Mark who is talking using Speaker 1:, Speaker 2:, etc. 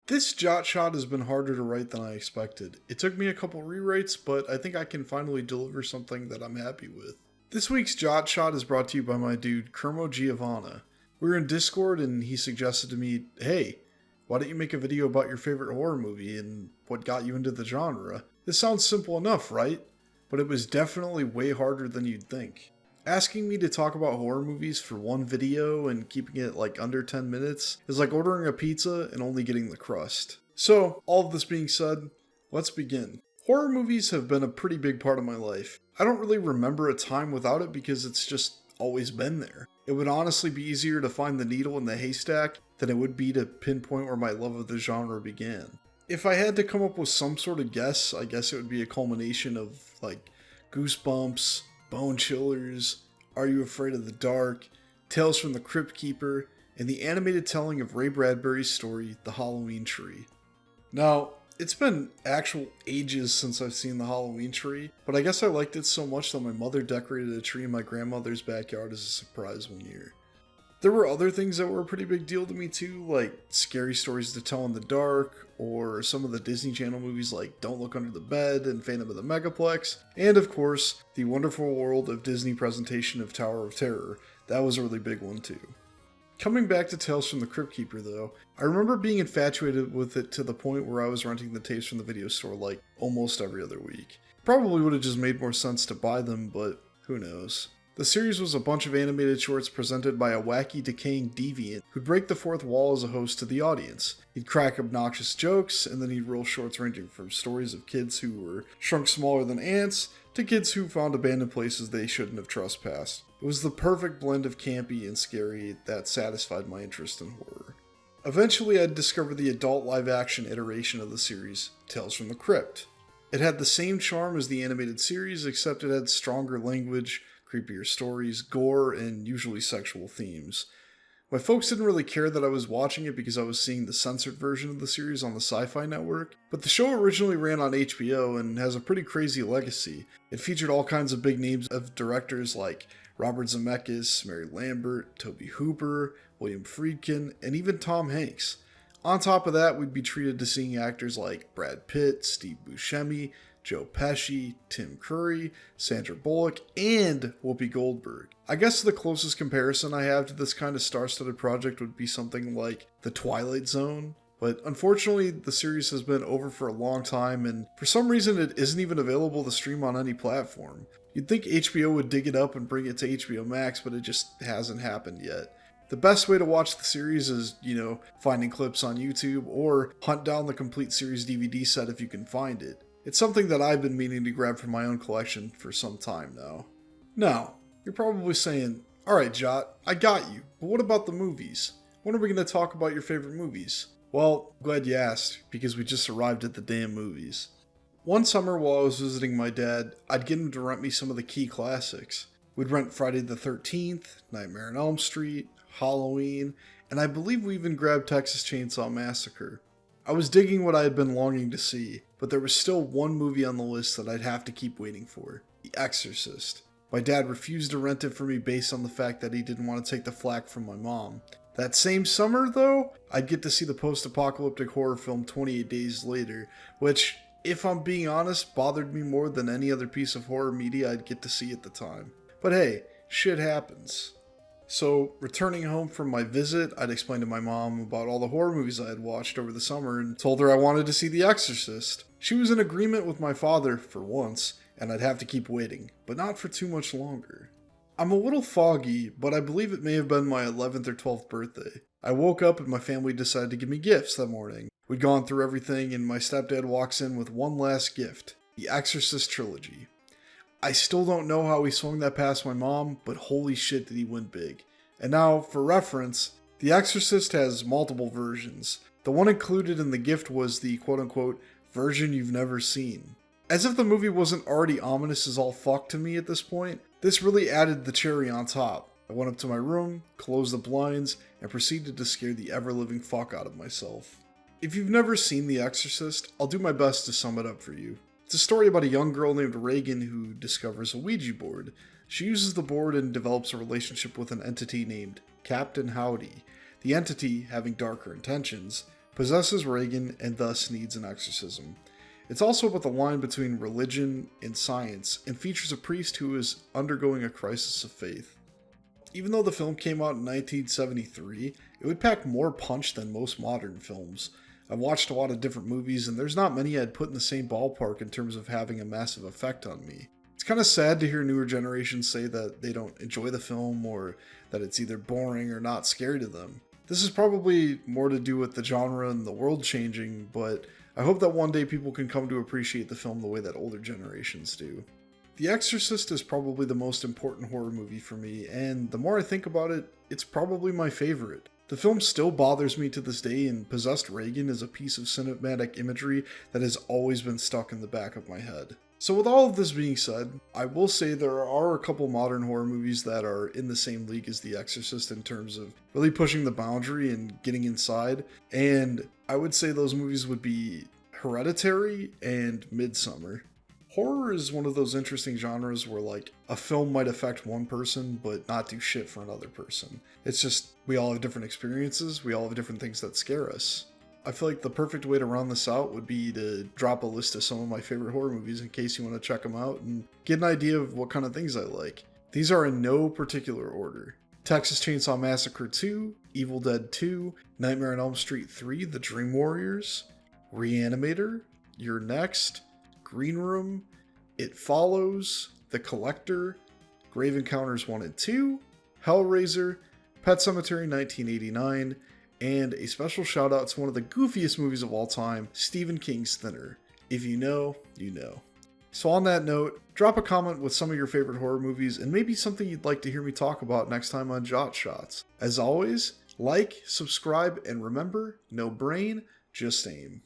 Speaker 1: This jot shot has been harder to write than I expected. It took me a couple rewrites, but I think I can finally deliver something that I'm happy with. This week's jot shot is brought to you by my dude, Giovanna. We were in Discord and he suggested to me, hey, why don't you make a video about your favorite horror movie and what got you into the genre? This sounds simple enough, right? But it was definitely way harder than you'd think. Asking me to talk about horror movies for one video and keeping it like under 10 minutes is like ordering a pizza and only getting the crust. So, all of this being said, let's begin. Horror movies have been a pretty big part of my life. I don't really remember a time without it because it's just always been there. It would honestly be easier to find the needle in the haystack than it would be to pinpoint where my love of the genre began. If I had to come up with some sort of guess, I guess it would be a culmination of like Goosebumps, Bone Chillers, Are You Afraid of the Dark, Tales from the Crypt Keeper, and the animated telling of Ray Bradbury's story, The Halloween Tree. Now, it's been actual ages since I've seen The Halloween Tree, but I guess I liked it so much that my mother decorated a tree in my grandmother's backyard as a surprise one year. There were other things that were a pretty big deal to me too, like Scary Stories to Tell in the Dark, or some of the Disney Channel movies like Don't Look Under the Bed and Phantom of the Megaplex, and of course, the Wonderful World of Disney presentation of Tower of Terror. That was a really big one too. Coming back to Tales from the Crypt Keeper though, I remember being infatuated with it to the point where I was renting the tapes from the video store like almost every other week. Probably would have just made more sense to buy them, but who knows. The series was a bunch of animated shorts presented by a wacky, decaying deviant who'd break the fourth wall as a host to the audience. He'd crack obnoxious jokes, and then he'd roll shorts ranging from stories of kids who were shrunk smaller than ants, to kids who found abandoned places they shouldn't have trespassed. It was the perfect blend of campy and scary that satisfied my interest in horror. Eventually, I'd discover the adult live-action iteration of the series, Tales from the Crypt. It had the same charm as the animated series, except it had stronger language, creepier stories, gore, and usually sexual themes. My folks didn't really care that I was watching it because I was seeing the censored version of the series on the Sci-Fi Network, but the show originally ran on HBO and has a pretty crazy legacy. It featured all kinds of big names of directors like Robert Zemeckis, Mary Lambert, Tobe Hooper, William Friedkin, and even Tom Hanks. On top of that, we'd be treated to seeing actors like Brad Pitt, Steve Buscemi, Joe Pesci, Tim Curry, Sandra Bullock, and Whoopi Goldberg. I guess the closest comparison I have to this kind of star-studded project would be something like The Twilight Zone, but unfortunately the series has been over for a long time and for some reason it isn't even available to stream on any platform. You'd think HBO would dig it up and bring it to HBO Max, but it just hasn't happened yet. The best way to watch the series is, finding clips on YouTube or hunt down the complete series DVD set if you can find it. It's something that I've been meaning to grab from my own collection for some time now. Now, you're probably saying, alright Jot, I got you, but what about the movies? When are we going to talk about your favorite movies? Well, glad you asked, because we just arrived at the damn movies. One summer while I was visiting my dad, I'd get him to rent me some of the key classics. We'd rent Friday the 13th, Nightmare on Elm Street, Halloween, and I believe we even grabbed Texas Chainsaw Massacre. I was digging what I had been longing to see, but there was still one movie on the list that I'd have to keep waiting for, The Exorcist. My dad refused to rent it for me based on the fact that he didn't want to take the flack from my mom. That same summer, though, I'd get to see the post-apocalyptic horror film 28 Days Later, which, if I'm being honest, bothered me more than any other piece of horror media I'd get to see at the time. But hey, shit happens. So, returning home from my visit, I'd explain to my mom about all the horror movies I had watched over the summer and told her I wanted to see The Exorcist. She was in agreement with my father, for once, and I'd have to keep waiting, but not for too much longer. I'm a little foggy, but I believe it may have been my 11th or 12th birthday. I woke up and my family decided to give me gifts that morning. We'd gone through everything and my stepdad walks in with one last gift, The Exorcist Trilogy. I still don't know how he swung that past my mom, but holy shit did he win big. And now, for reference, The Exorcist has multiple versions. The one included in the gift was the quote-unquote version you've never seen. As if the movie wasn't already ominous as all fuck to me at this point, this really added the cherry on top. I went up to my room, closed the blinds, and proceeded to scare the ever-living fuck out of myself. If you've never seen The Exorcist, I'll do my best to sum it up for you. It's a story about a young girl named Reagan who discovers a Ouija board. She uses the board and develops a relationship with an entity named Captain Howdy. The entity, having darker intentions, possesses Reagan and thus needs an exorcism. It's also about the line between religion and science, and features a priest who is undergoing a crisis of faith. Even though the film came out in 1973, it would pack more punch than most modern films. I've watched a lot of different movies, and there's not many I'd put in the same ballpark in terms of having a massive effect on me. It's kind of sad to hear newer generations say that they don't enjoy the film, or that it's either boring or not scary to them. This is probably more to do with the genre and the world changing, but I hope that one day people can come to appreciate the film the way that older generations do. The Exorcist is probably the most important horror movie for me, and the more I think about it, it's probably my favorite. The film still bothers me to this day, and possessed Reagan is a piece of cinematic imagery that has always been stuck in the back of my head. So with all of this being said, I will say there are a couple modern horror movies that are in the same league as The Exorcist in terms of really pushing the boundary and getting inside, and I would say those movies would be Hereditary and Midsommar. Horror is one of those interesting genres where like a film might affect one person but not do shit for another person. It's just we all have different experiences, we all have different things that scare us. I feel like the perfect way to round this out would be to drop a list of some of my favorite horror movies in case you want to check them out and get an idea of what kind of things I like. These are in no particular order. Texas Chainsaw Massacre 2, Evil Dead 2, Nightmare on Elm Street 3, The Dream Warriors, Reanimator, You're Next, Green Room, It Follows, The Collector, Grave Encounters 1 and 2, Hellraiser, Pet Sematary 1989, and a special shout out to one of the goofiest movies of all time, Stephen King's Thinner. If you know, you know. So on that note, drop a comment with some of your favorite horror movies and maybe something you'd like to hear me talk about next time on j0tsh0ts. As always, like, subscribe, and remember, no brain, just aim.